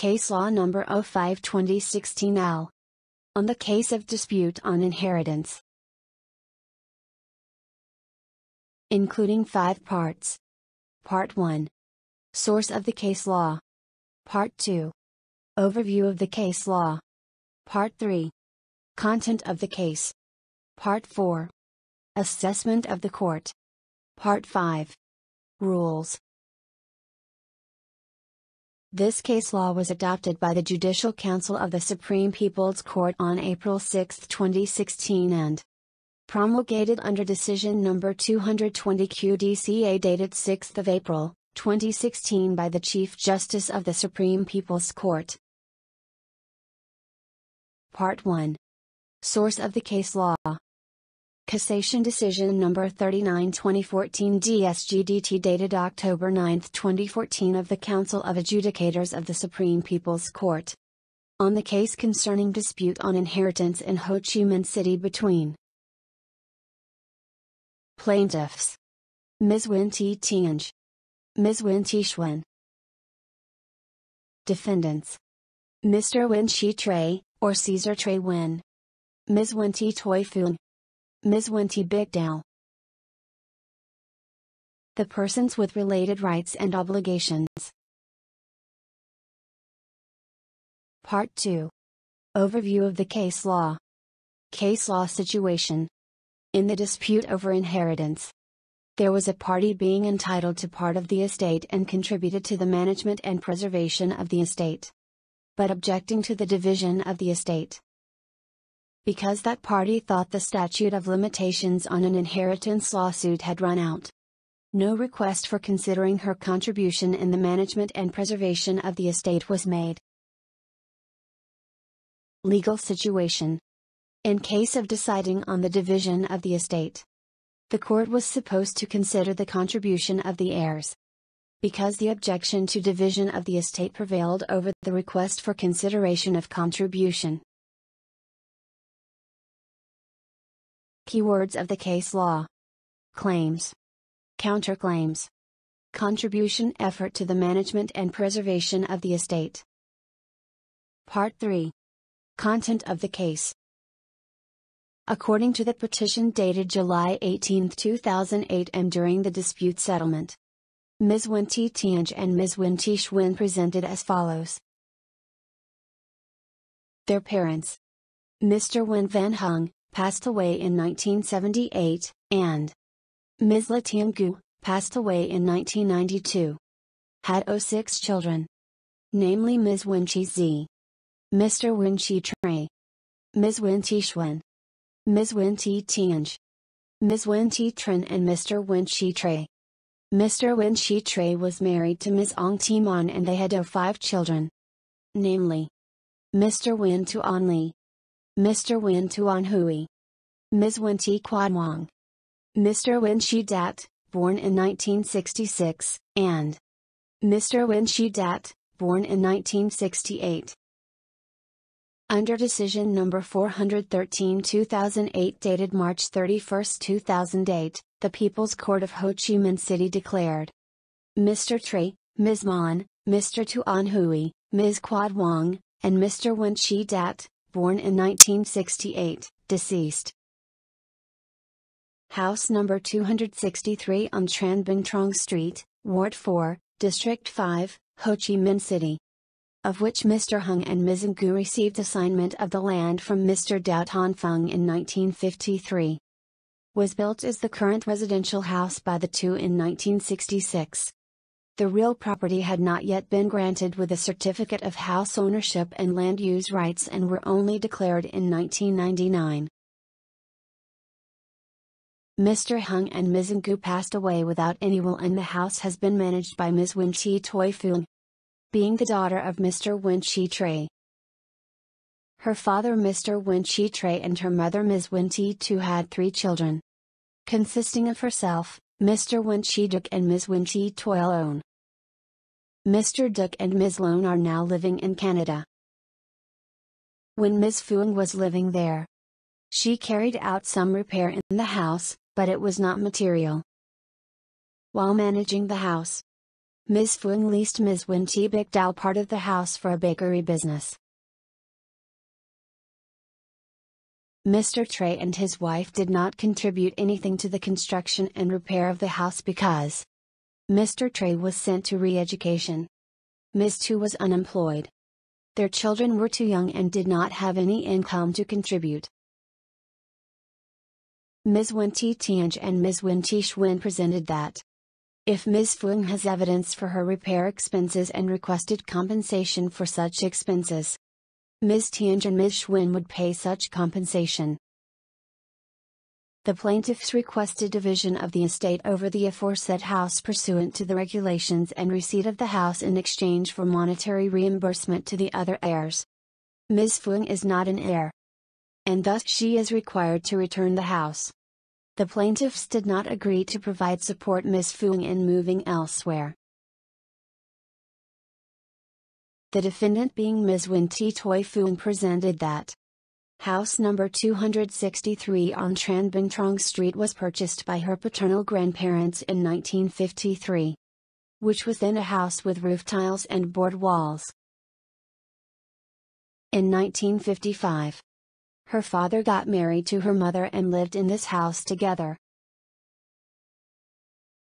Case Law Number 05/2016 L. On the case of dispute on inheritance. Including 5 parts. Part 1. Source of the case law. Part 2. Overview of the case law. Part 3. Content of the case. Part 4. Assessment of the court. Part 5. Rules. This case law was adopted by the Judicial Council of the Supreme People's Court on April 6, 2016 and promulgated under Decision Number 220 QDCA dated 6 April, 2016 by the Chief Justice of the Supreme People's Court. Part 1. Source of the case law. Cassation Decision Number 39/2014 DSGDT dated October 9, 2014 of the Council of Adjudicators of the Supreme People's Court. On the case concerning dispute on inheritance in Ho Chi Minh City between plaintiffs Ms. LUient T Tiong, Ms. LUient T Xuan. Defendants Mr. Nguyen Chi Tre, or Caesar Tre Nguyen, Ms. LUient T Toi Phuong, Ms. LUient T Big Dao. The persons with related rights and obligations. Part 2. Overview of the case law. Case law situation. In the dispute over inheritance, there was a party being entitled to part of the estate and contributed to the management and preservation of the estate, but objecting to the division of the estate. Because that party thought the statute of limitations on an inheritance lawsuit had run out, no request for considering her contribution in the management and preservation of the estate was made. Legal situation. In case of deciding on the division of the estate, the court was supposed to consider the contribution of the heirs. Because the objection to division of the estate prevailed over the request for consideration of contribution. Keywords of the case law. Claims. Counterclaims. Contribution effort to the management and preservation of the estate. Part 3. Content of the case. According to the petition dated July 18, 2008 and during the dispute settlement, Ms. LUient T Tiong and Ms. LUient T Xuan presented as follows. Their parents. Mr. Nguyen Van Hung, passed away in 1978, and Ms. Le Tiong Gu, passed away in 1992. Had 6 children. Namely Ms. LUient Chi Z, Mr. LUient Chi Tre, Ms. LUient T Xuan, Ms. LUient T Tiong, Ms. LUient T Trin and Mr. LUient Chi Tre. Mr. LUient Chi Tre was married to Ms. Ong T Mon and they had 5 children. Namely, Mr. Nguyen Tuan Lee, Mr. Nguyen Tuan Hui, Ms. LUient T Quad Wong, Mr. LUient Chi Dat, born in 1966, and Mr. LUient Chi Dat, born in 1968. Under Decision Number 413/2008 dated March 31, 2008, the People's Court of Ho Chi Minh City declared Mr. Tre, Ms. Mon, Mr. Tuan Hui, Ms. Quad Wong, and Mr. LUient Chi Dat, born in 1968, deceased. House number 263 on Tran Binh Trong Street, Ward 4, District 5, Ho Chi Minh City, of which Mr. Hung and Ms. Ngu received assignment of the land from Mr. Dao Tan Fung in 1953. Was built as the current residential house by the two in 1966. The real property had not yet been granted with a certificate of house ownership and land use rights and were only declared in 1999. Mr. Hung and Ms. Ngu passed away without any will and the house has been managed by Ms. LUient Chi Toi Phuong, being the daughter of Mr. LUient Chi Tre. Her father Mr. LUient Chi Tre and her mother Ms. LUient T Tu had 3 children, consisting of herself, Mr. LUient Chi Duc and Ms. LUient T Toi Lone. Mr. Duc and Ms. Lone are now living in Canada. When Ms. Phuong was living there, she carried out some repair in the house, but it was not material. While managing the house, Ms. Phuong leased Ms. LUient T Dao part of the house for a bakery business. Mr. Tray and his wife did not contribute anything to the construction and repair of the house because Mr. Tray was sent to re-education. Ms. Tu was unemployed. Their children were too young and did not have any income to contribute. Ms. LUient T Tianj and Ms. LUient T Xuan presented that if Ms. Phuong has evidence for her repair expenses and requested compensation for such expenses, Ms. Tianj and Ms. Xuan would pay such compensation. The plaintiffs requested division of the estate over the aforesaid house pursuant to the regulations and receipt of the house in exchange for monetary reimbursement to the other heirs. Ms. Phuong is not an heir, and thus she is required to return the house. The plaintiffs did not agree to provide support Ms. Phuong in moving elsewhere. The defendant being Ms. LUient T Toi Phuong presented that house number 263 on Tran Binh Trong Street was purchased by her paternal grandparents in 1953, which was then a house with roof tiles and board walls. In 1955, her father got married to her mother and lived in this house together.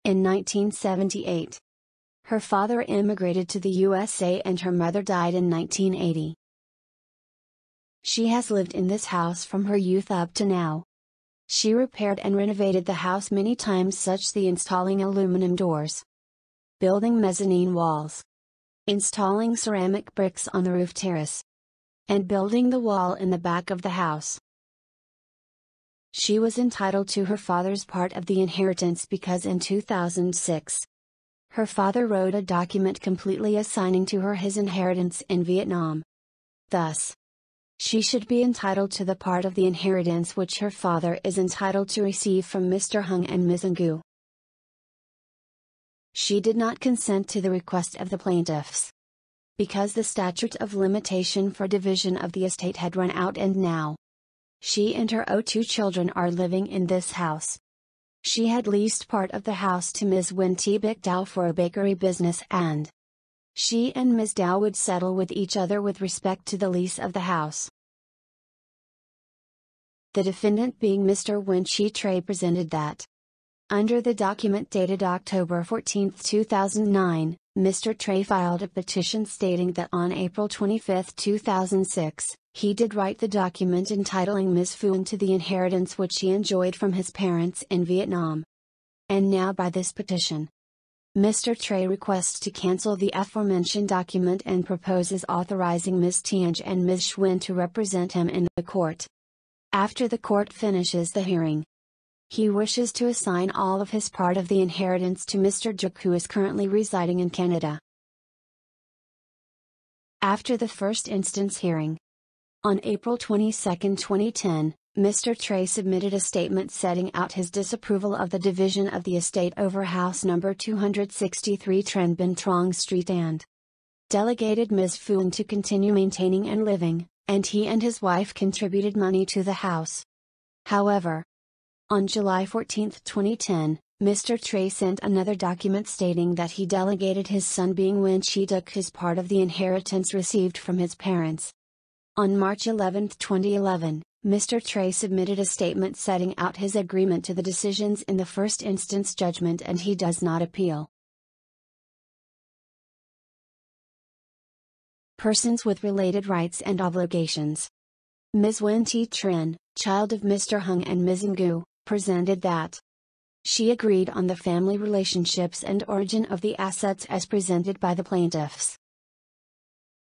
In 1978, her father immigrated to the USA and her mother died in 1980. She has lived in this house from her youth up to now. She repaired and renovated the house many times, such as installing aluminum doors, building mezzanine walls, installing ceramic bricks on the roof terrace, and building the wall in the back of the house. She was entitled to her father's part of the inheritance because in 2006, her father wrote a document completely assigning to her his inheritance in Vietnam. Thus, she should be entitled to the part of the inheritance which her father is entitled to receive from Mr. Hung and Ms. Ngu. She did not consent to the request of the plaintiffs, because the statute of limitation for division of the estate had run out and now she and her 2 children are living in this house. She had leased part of the house to Ms. LUient T Dao for a bakery business and she and Ms. Dao would settle with each other with respect to the lease of the house. The defendant being Mr. LUient Chi Tray presented that under the document dated October 14, 2009, Mr. Tray filed a petition stating that on April 25, 2006, he did write the document entitling Ms. Phuong to the inheritance which he enjoyed from his parents in Vietnam. And now by this petition, Mr. Tray requests to cancel the aforementioned document and proposes authorizing Ms. Tianj and Ms. Xuan to represent him in the court. After the court finishes the hearing, he wishes to assign all of his part of the inheritance to Mr. Juk, who is currently residing in Canada. After the first instance hearing, on April 22, 2010, Mr. Tray submitted a statement setting out his disapproval of the division of the estate over house number 263 Tran Binh Trong Street and delegated Ms. Phuong to continue maintaining and living, and he and his wife contributed money to the house. However, on July 14, 2010, Mr. Tray sent another document stating that he delegated his son being LUient Chi Duk his part of the inheritance received from his parents. On March 11, 2011, Mr. Tray submitted a statement setting out his agreement to the decisions in the first instance judgment and he does not appeal. Persons with related rights and obligations. Ms. LUient T Tran, child of Mr. Hung and Ms. Ngu, presented that she agreed on the family relationships and origin of the assets as presented by the plaintiffs.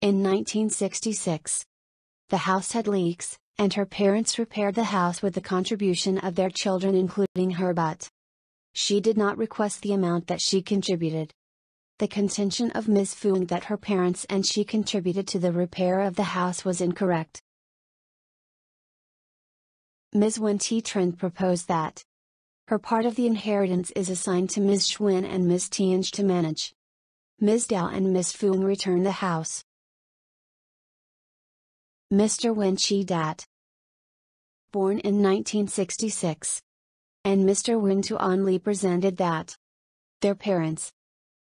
In 1966, the house had leaks, and her parents repaired the house with the contribution of their children including her, but she did not request the amount that she contributed. The contention of Ms. Phuong that her parents and she contributed to the repair of the house was incorrect. Ms. LUient T Tran proposed that her part of the inheritance is assigned to Ms. Xuan and Ms. Tianj to manage. Ms. Dao and Ms. Phuong return the house. Mr. LUient Chi Dat, born in 1966, and Mr. Nguyen Tuan Lee presented that their parents,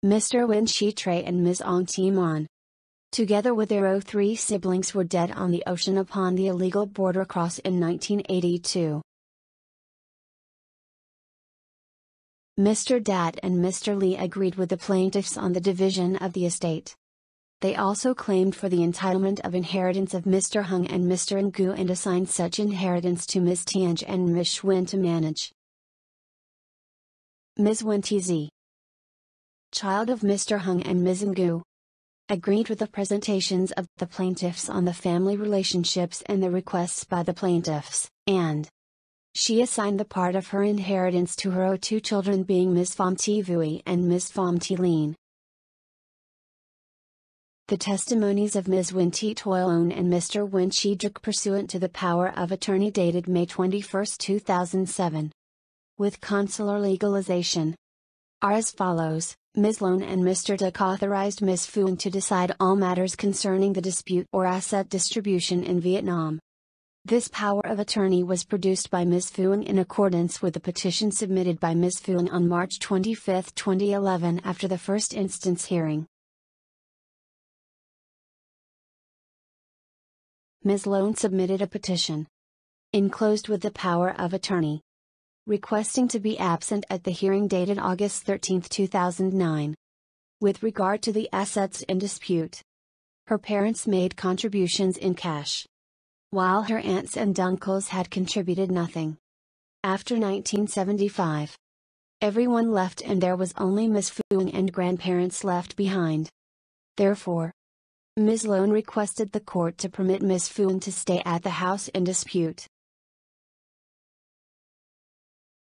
Mr. Nguyen Chi Tre and Ms. Ong Thi Mon. Together with their 3 siblings were dead on the ocean upon the illegal border cross in 1982. Mr. Dat and Mr. Lee agreed with the plaintiffs on the division of the estate. They also claimed for the entitlement of inheritance of Mr. Hung and Mr. Ngu and assigned such inheritance to Ms. Tianj and Ms. Xuan to manage. Ms. Nguyen Tz, child of Mr. Hung and Ms. Ngu, agreed with the presentations of the plaintiffs on the family relationships and the requests by the plaintiffs, and she assigned the part of her inheritance to her 2 children being Ms. Pham Thi Vui and Ms. Pham Thi Lien. The testimonies of Ms. Nguyen Thi Toilon and Mr. Nguyen Chi Drak pursuant to the power of attorney dated May 21, 2007. With consular legalization, are as follows. Ms. Loan and Mr. Drak authorized Ms. Phuong to decide all matters concerning the dispute or asset distribution in Vietnam. This power of attorney was produced by Ms. Phuong in accordance with the petition submitted by Ms. Phuong on March 25, 2011 after the first instance hearing. Ms. Loan submitted a petition, enclosed with the power of attorney, requesting to be absent at the hearing dated August 13, 2009. With regard to the assets in dispute, her parents made contributions in cash, while her aunts and uncles had contributed nothing. After 1975, everyone left and there was only Ms. Phuong and grandparents left behind. Therefore, Ms. Loan requested the court to permit Ms. Phuong to stay at the house in dispute.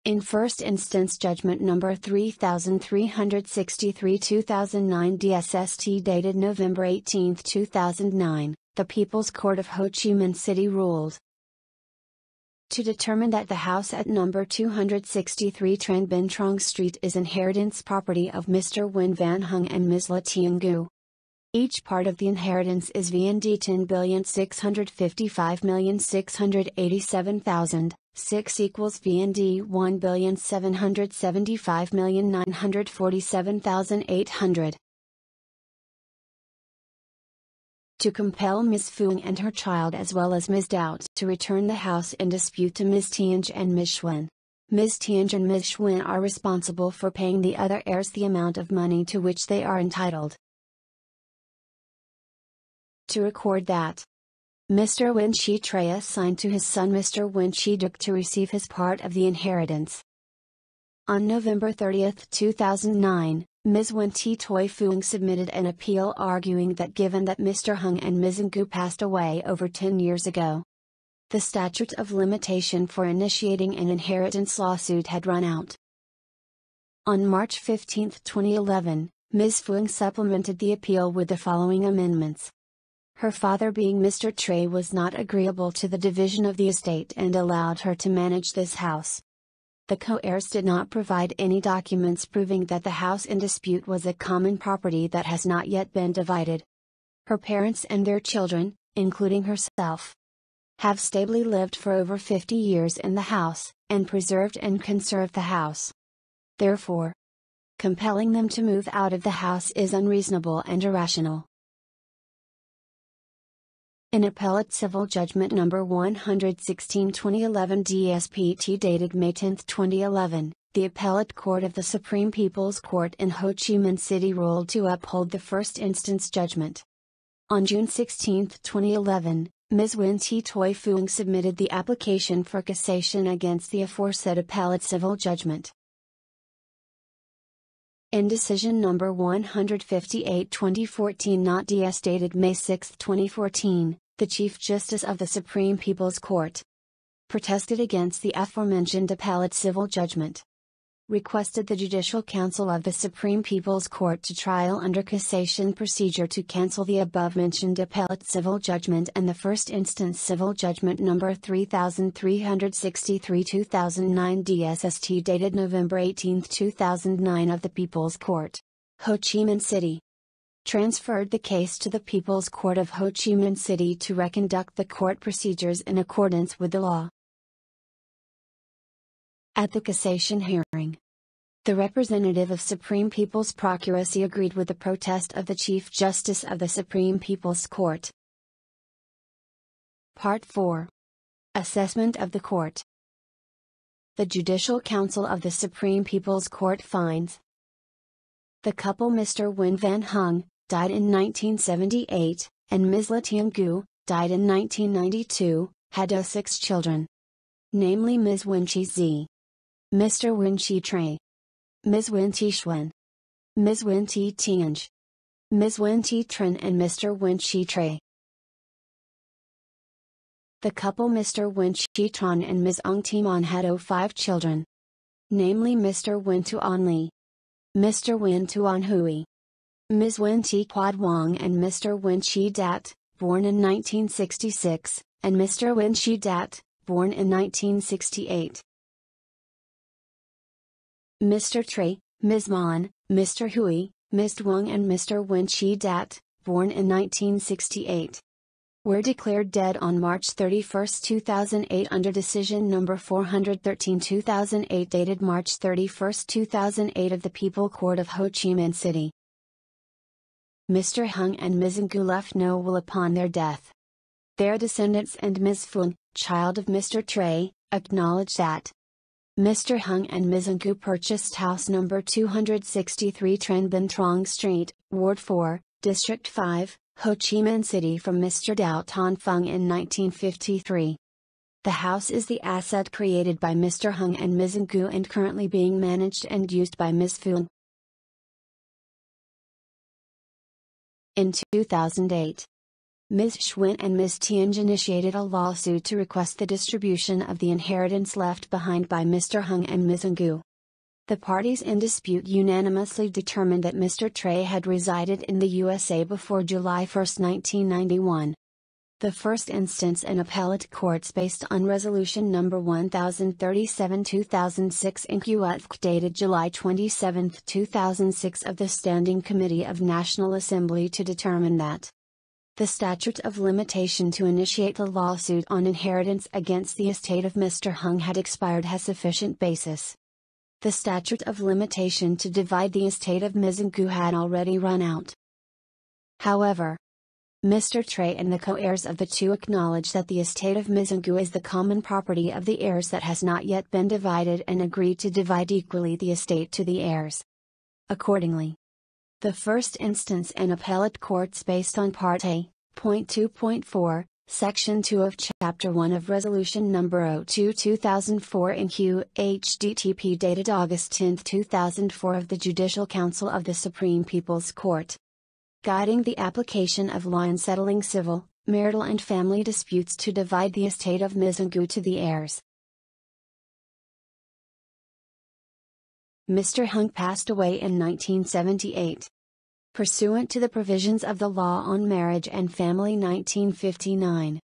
In first instance judgment number 3363 2009 DSST dated November 18, 2009, the People's Court of Ho Chi Minh City ruled to determine that the house at number 263 Tran Binh Trong Street is inheritance property of Mr. Nguyen Van Hung and Ms. La Tieng Ngu. Each part of the inheritance is VND 10,655,687,000, 6 equals VND 1,775,947,800. To compel Ms. Phuong and her child as well as Ms. Doubt to return the house in dispute to Ms. Tianj and Ms. Xuan. Ms. Tianj and Ms. Xuan are responsible for paying the other heirs the amount of money to which they are entitled. To record that Mr. Nguyen Chi Tre assigned to his son Mr. Nguyen Chi Drak to receive his part of the inheritance. On November 30, 2009, Ms. Nguyen Thi Toi Phuong submitted an appeal arguing that given that Mr. Hung and Ms. Ngu passed away over 10 years ago, the statute of limitation for initiating an inheritance lawsuit had run out. On March 15, 2011, Ms. Phuong supplemented the appeal with the following amendments. Her father being Mr. Tre was not agreeable to the division of the estate and allowed her to manage this house. The co-heirs did not provide any documents proving that the house in dispute was a common property that has not yet been divided. Her parents and their children, including herself, have stably lived for over 50 years in the house, and preserved and conserved the house. Therefore, compelling them to move out of the house is unreasonable and irrational. In Appellate Civil Judgment No. 116/2011 DSPT dated May 10, 2011, the Appellate Court of the Supreme People's Court in Ho Chi Minh City ruled to uphold the first instance judgment. On June 16, 2011, Ms. Nguyen Thi Toi Phuong submitted the application for cassation against the aforesaid appellate civil judgment. In Decision No. 158/2014 not DS dated May 6, 2014, the Chief Justice of the Supreme People's Court protested against the aforementioned appellate civil judgment, requested the Judicial Council of the Supreme People's Court to trial under cassation procedure to cancel the above-mentioned appellate civil judgment and the first instance civil judgment No. 3363/2009 DSST dated November 18, 2009 of the People's Court, Ho Chi Minh City. Transferred the case to the People's Court of Ho Chi Minh City to reconduct the court procedures in accordance with the law. At the cassation hearing, The representative of Supreme People's Procuracy agreed with the protest of the Chief Justice of the Supreme People's Court. Part 4. Assessment of the Court. The Judicial Council of the Supreme People's Court finds the couple Mr. Nguyen Van Hung, died in 1978, and Ms. LUient T died in 1992, had 6 children. Namely Ms. Nguyen Chi Z, Mr. Nguyen Chi Tre, Ms. Nguyen T Xuan, Ms. Nguyen T Tiong, Ms. Nguyen T Tran and Mr. Nguyen Chi Tre. The couple Mr. Nguyen Chi Tran and Ms. Ong T Mon had 5 children. Namely Mr. Nguyen Tuan Lee, Mr. Nguyen Tuan Hui, Ms. Nguyen T Quad Wong and Mr. Nguyen Chi Dat, born in 1966, and Mr. Nguyen Chi Dat, born in 1968. Mr. Tre, Ms. Mon, Mr. Hui, Ms. Wong and Mr. Nguyen Chi Dat, born in 1968. Were declared dead on March 31, 2008 under Decision No. 413/2008 dated March 31, 2008 of the People Court of Ho Chi Minh City. Mr. Hung and Ms. Ngu left no will upon their death. Their descendants and Ms. Phuong, child of Mr. Tre, acknowledge that Mr. Hung and Ms. Ngu purchased house No. 263 Tran Binh Trong Street, Ward 4, District 5, Ho Chi Minh City from Mr. Dao Ton Phung in 1953. The house is the asset created by Mr. Hung and Ms. Ngu and currently being managed and used by Ms. Phuong. In 2008, Ms. Xuan and Ms. Tiong initiated a lawsuit to request the distribution of the inheritance left behind by Mr. Hung and Ms. Ngu. The parties in dispute unanimously determined that Mr. Tre had resided in the USA before July 1, 1991. The first instance and appellate courts based on Resolution No. 1037/2006 in QUA dated July 27, 2006 of the Standing Committee of National Assembly to determine that the statute of limitation to initiate the lawsuit on inheritance against the estate of Mr. Hung had expired has sufficient basis. The statute of limitation to divide the estate of Ms. Ngu had already run out. However, Mr. Tre and the co-heirs of the two acknowledge that the estate of Ms. Ngu is the common property of the heirs that has not yet been divided and agreed to divide equally the estate to the heirs. Accordingly, the first instance and appellate courts based on Part A, Point 2.4, Section 2 of Chapter 1 of Resolution No. 02/2004 in QHDTP dated August 10, 2004 of the Judicial Council of the Supreme People's Court, guiding the application of law in settling civil, marital and family disputes to divide the estate of Ms. Ngu to the heirs. Mr. Hung passed away in 1978. Pursuant to the provisions of the Law on Marriage and Family 1959,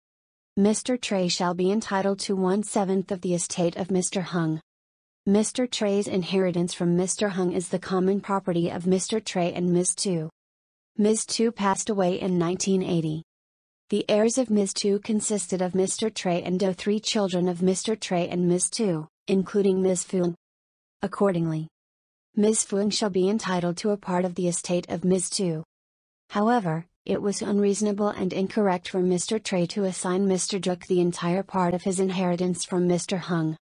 Mr. Tre shall be entitled to 1/7 of the estate of Mr. Hung. Mr. Tre's inheritance from Mr. Hung is the common property of Mr. Tre and Ms. Tu. Ms. Tu passed away in 1980. The heirs of Ms. Tu consisted of Mr. Tre and 3 children of Mr. Tre and Ms. Tu, including Ms. Phuong. Accordingly, Ms. Phuong shall be entitled to a part of the estate of Ms. Tu. However, it was unreasonable and incorrect for Mr. Tre to assign Mr. Juk the entire part of his inheritance from Mr. Hung.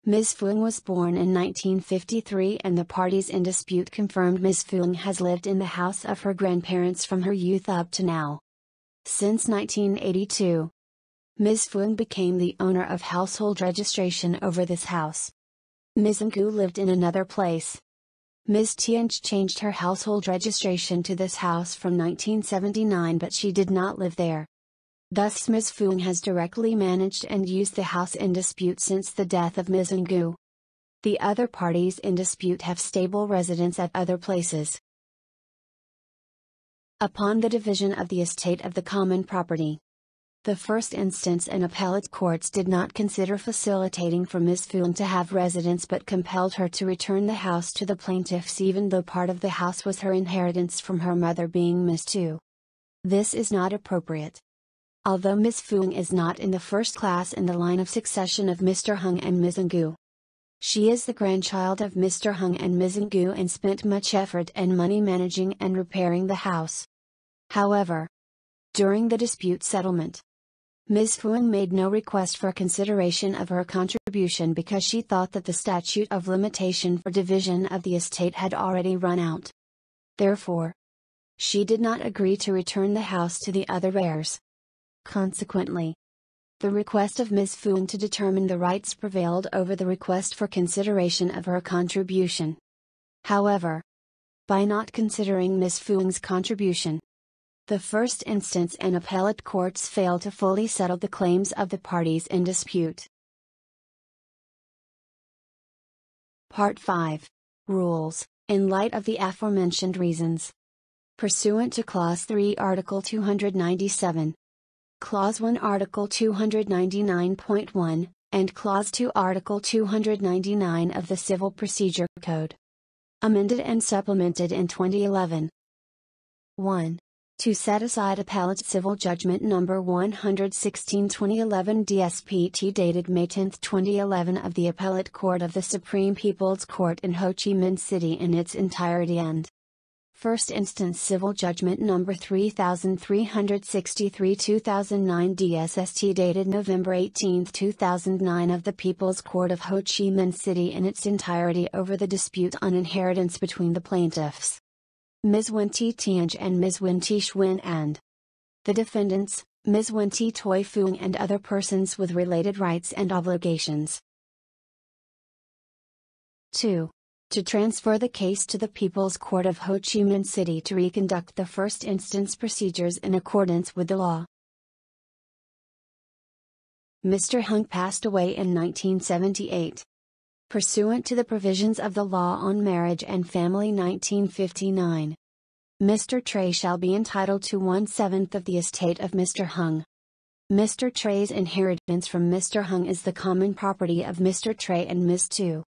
Ms. Phuong was born in 1953 and the parties in dispute confirmed Ms. Phuong has lived in the house of her grandparents from her youth up to now. Since 1982, Ms. Phuong became the owner of household registration over this house. Ms. Ngu lived in another place. Ms. Tiong changed her household registration to this house from 1979 but she did not live there. Thus Ms. Phuong has directly managed and used the house in dispute since the death of Ms. Ngu. The other parties in dispute have stable residence at other places. Upon the division of the estate of the common property, the first instance and appellate courts did not consider facilitating for Ms. Phuong to have residence but compelled her to return the house to the plaintiffs even though part of the house was her inheritance from her mother being Ms. Tu. This is not appropriate. Although Ms. Phuong is not in the first class in the line of succession of Mr. Hung and Ms. Ngu, She is the grandchild of Mr. Hung and Ms. Ngu and spent much effort and money managing and repairing the house. However, during the dispute settlement, Ms. Phuong made no request for consideration of her contribution because she thought that the statute of limitation for division of the estate had already run out. Therefore, she did not agree to return the house to the other heirs. Consequently, the request of Ms. Phuong to determine the rights prevailed over the request for consideration of her contribution. However, by not considering Ms. Phuong's contribution, the first instance and appellate courts failed to fully settle the claims of the parties in dispute. Part 5. Rules, in light of the aforementioned reasons. Pursuant to Clause 3 Article 297, Clause 1 Article 299.1, and Clause 2 Article 299 of the Civil Procedure Code. Amended and supplemented in 2011. 1. To set aside Appellate Civil Judgment No. 116/2011 DSPT dated May 10, 2011 of the Appellate Court of the Supreme People's Court in Ho Chi Minh City in its entirety and First Instance Civil Judgment No. 3363/2009 DSST dated November 18, 2009 of the People's Court of Ho Chi Minh City in its entirety over the dispute on inheritance between the plaintiffs, Ms. LUient T Tiong and Ms. LUient T Xuyen, and the defendants, Ms. LUient T Toi Phuong and other persons with related rights and obligations. 2. To transfer the case to the People's Court of Ho Chi Minh City to reconduct the first instance procedures in accordance with the law. Mr. Hung passed away in 1978. Pursuant to the provisions of the Law on Marriage and Family 1959, Mr. Tray shall be entitled to 1/7 of the estate of Mr. Hung. Mr. Tray's inheritance from Mr. Hung is the common property of Mr. Tray and Ms. Tu.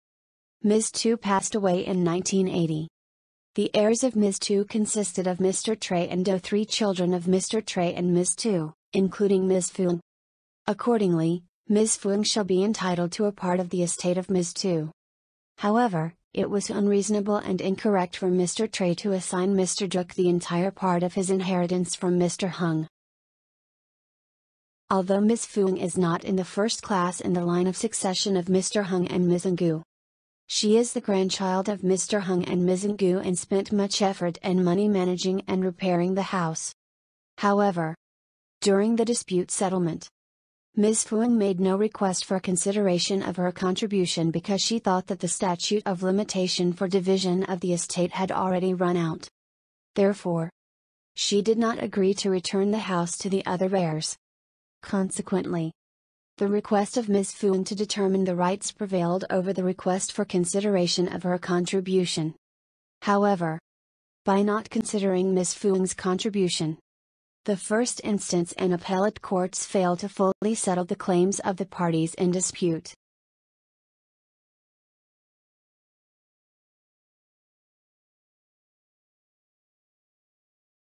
Ms. Tu passed away in 1980. The heirs of Ms. Tu consisted of Mr. Tray and 3 children of Mr. Tray and Ms. Tu, including Ms. Phuong. Accordingly, Ms. Phuong shall be entitled to a part of the estate of Ms. Tu. However, it was unreasonable and incorrect for Mr. Tray to assign Mr. Juk the entire part of his inheritance from Mr. Hung. Although Ms. Phuong is not in the first class in the line of succession of Mr. Hung and Ms. Ngu, she is the grandchild of Mr. Hung and Ms. Ngu and spent much effort and money managing and repairing the house. However, during the dispute settlement, Ms. Phuong made no request for consideration of her contribution because she thought that the statute of limitation for division of the estate had already run out. Therefore, she did not agree to return the house to the other heirs. Consequently, the request of Ms. Phuong to determine the rights prevailed over the request for consideration of her contribution. However, by not considering Ms. Phuong's contribution, the first instance and appellate courts failed to fully settle the claims of the parties in dispute.